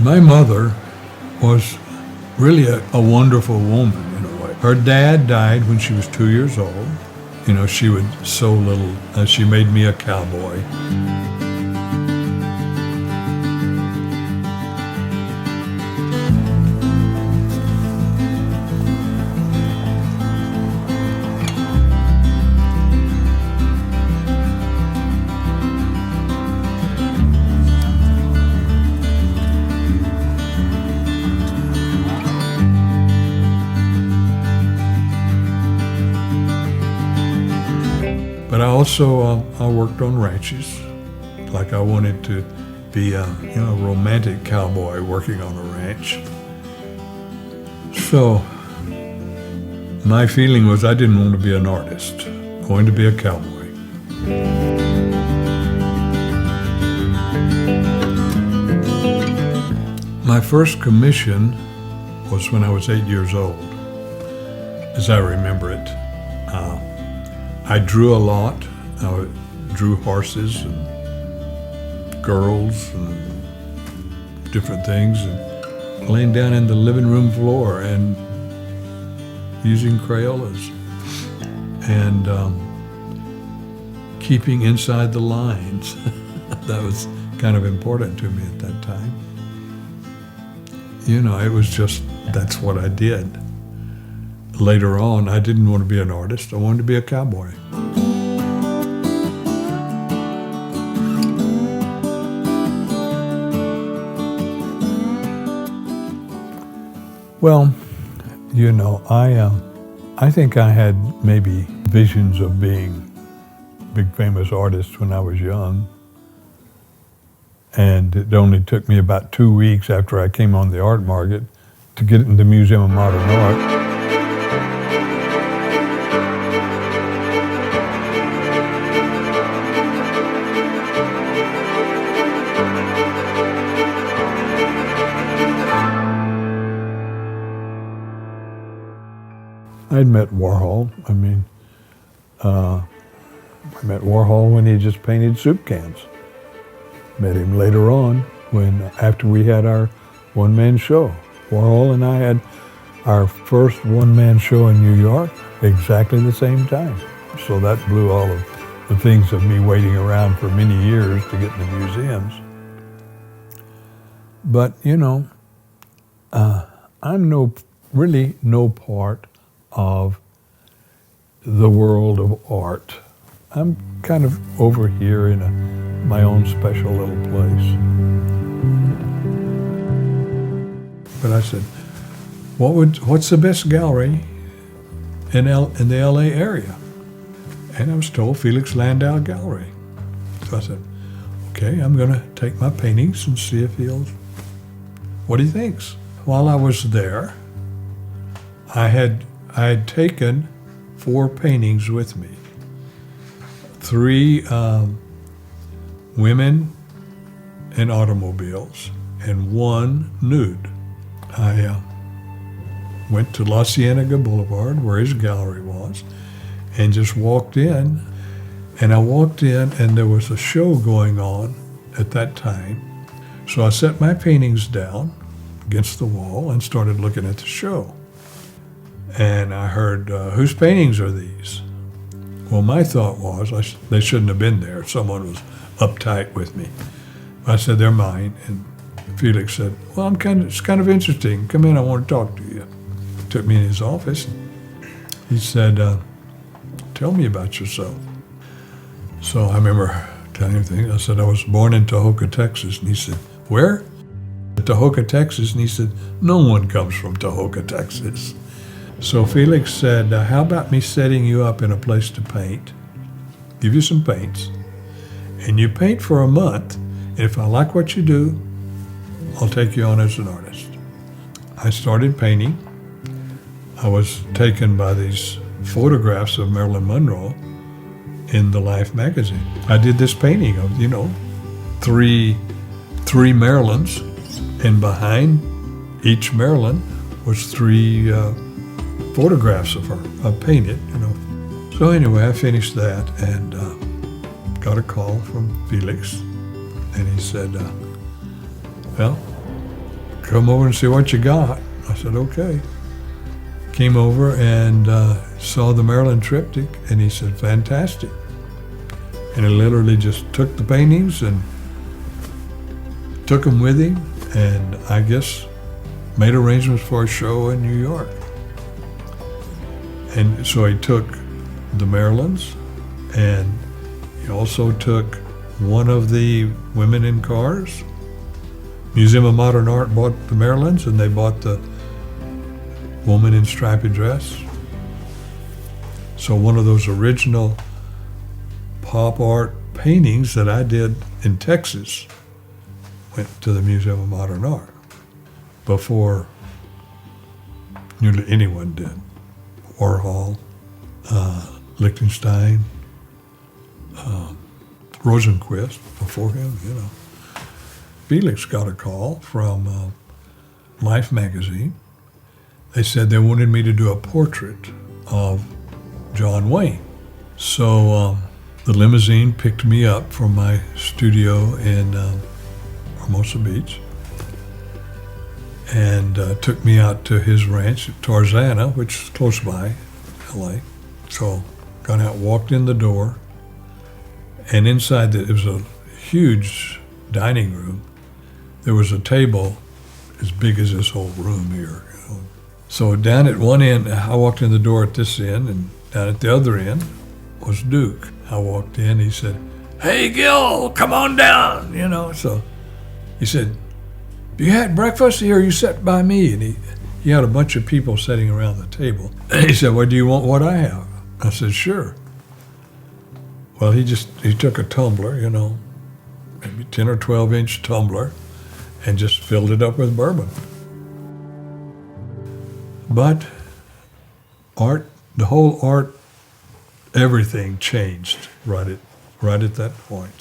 My mother was really a wonderful woman in a way. Her dad died when she was 2 years old. You know, she would sew little, she made me a cowboy. But I also I worked on ranches, like I wanted to be a romantic cowboy working on a ranch. So my feeling was I didn't want to be an artist. I wanted to be a cowboy. My first commission was when I was 8 years old, as I remember it. I drew a lot. I drew horses and girls and different things, and laying down in the living room floor and using Crayolas and keeping inside the lines. That was kind of important to me at that time. You know, it was just, that's what I did. Later on, I didn't want to be an artist. I wanted to be a cowboy. Well, you know, I think I had maybe visions of being a big famous artist when I was young. And it only took me about 2 weeks after I came on the art market to get in the Museum of Modern Art. I'd met Warhol. I met Warhol when he just painted soup cans. Met him later on after we had our one-man show. Warhol and I had our first one-man show in New York exactly the same time. So that blew all of the things of me waiting around for many years to get in the museums. But, you know, I'm really no part of the world of art. I'm kind of over here in my own special little place. But I said, what's the best gallery in the LA area? And I was told Felix Landau Gallery. So I said, okay, I'm gonna take my paintings and see if what he thinks. While I was there, I had taken 4 paintings with me. 3 women in automobiles and 1 nude. I went to La Cienega Boulevard, where his gallery was, and just walked in. And I walked in, and there was a show going on at that time. So I set my paintings down against the wall and started looking at the show. And I heard, whose paintings are these? Well, my thought was they shouldn't have been there. Someone was uptight with me. I said, they're mine. And Felix said, well, it's kind of interesting. Come in, I want to talk to you. He took me in his office. He said, tell me about yourself. So I remember telling him things. I said, I was born in Tahoka, Texas. And he said, where? Tahoka, Texas. And he said, no one comes from Tahoka, Texas. So Felix said, how about me setting you up in a place to paint, give you some paints, and you paint for a month, and if I like what you do, I'll take you on as an artist. I started painting. I was taken by these photographs of Marilyn Monroe in the Life magazine. I did this painting of, three Marilyns, and behind each Marilyn was 3 photographs of her. I painted, So anyway, I finished that and got a call from Felix, and he said, well, come over and see what you got. I said, okay. Came over and saw the Maryland triptych, and he said, fantastic. And he literally just took the paintings and took them with him, and I guess made arrangements for a show in New York. And so he took the Marylands, and he also took one of the women in cars. Museum of Modern Art bought the Marylands, and they bought the woman in striped dress. So one of those original pop art paintings that I did in Texas went to the Museum of Modern Art before nearly anyone did. Warhol, Lichtenstein, Rosenquist before him, you know. Felix got a call from Life magazine. They said they wanted me to do a portrait of John Wayne. So the limousine picked me up from my studio in Hermosa Beach and took me out to his ranch at Tarzana, which is close by LA. So got out, walked in the door, and inside it was a huge dining room. There was a table as big as this whole room here. You know. So down at one end, I walked in the door at this end, and down at the other end was Duke. I walked in, he said, "Hey, Gill, come on down," you know. So he said, "You had breakfast here, you sat by me?" And he had a bunch of people sitting around the table. And he said, "Well, do you want what I have?" I said, "Sure." Well, he took a tumbler, you know, maybe 10 or 12 inch tumbler, and just filled it up with bourbon. But art, the whole art, everything changed right at that point.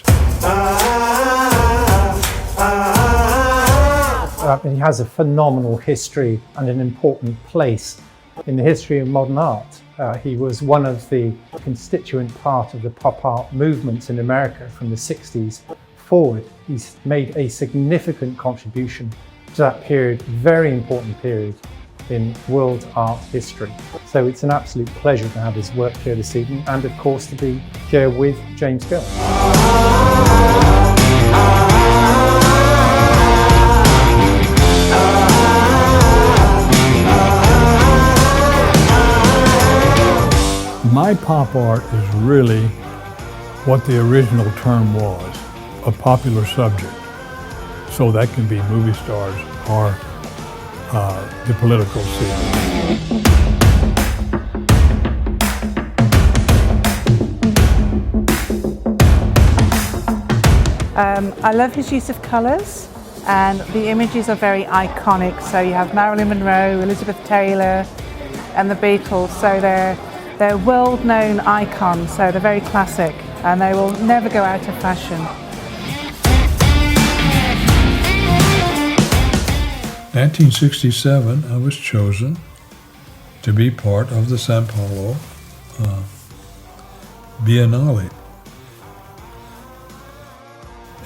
He has a phenomenal history and an important place in the history of modern art. He was one of the constituent part of the pop art movements in America from the 60s forward. He's made a significant contribution to that period, very important period in world art history. So it's an absolute pleasure to have his work here this evening, and of course to be here with James Gill. My pop art is really what the original term was, a popular subject. So that can be movie stars or the political scene. I love his use of colours, and the images are very iconic. So you have Marilyn Monroe, Elizabeth Taylor, and the Beatles. So they're world-known icons, so they're very classic, and they will never go out of fashion. 1967, I was chosen to be part of the Sao Paulo Biennale.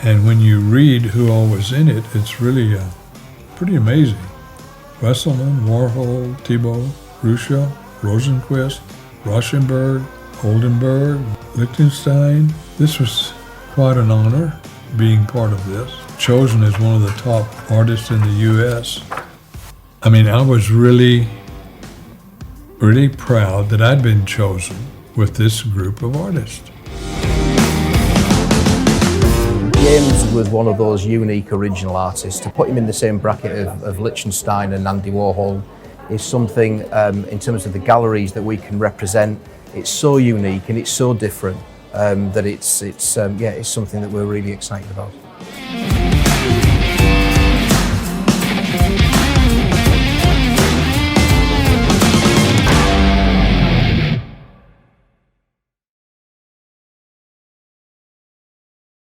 And when you read who all was in it, it's really pretty amazing. Wesselman, Warhol, Thibault, Ruscha, Rosenquist, Rauschenberg, Oldenburg, Lichtenstein. This was quite an honor being part of this. Chosen as one of the top artists in the U.S. I mean, I was really proud that I'd been chosen with this group of artists. James was one of those unique original artists. To put him in the same bracket of Lichtenstein and Andy Warhol is something, in terms of the galleries that we can represent, it's so unique and it's so different that it's something that we're really excited about.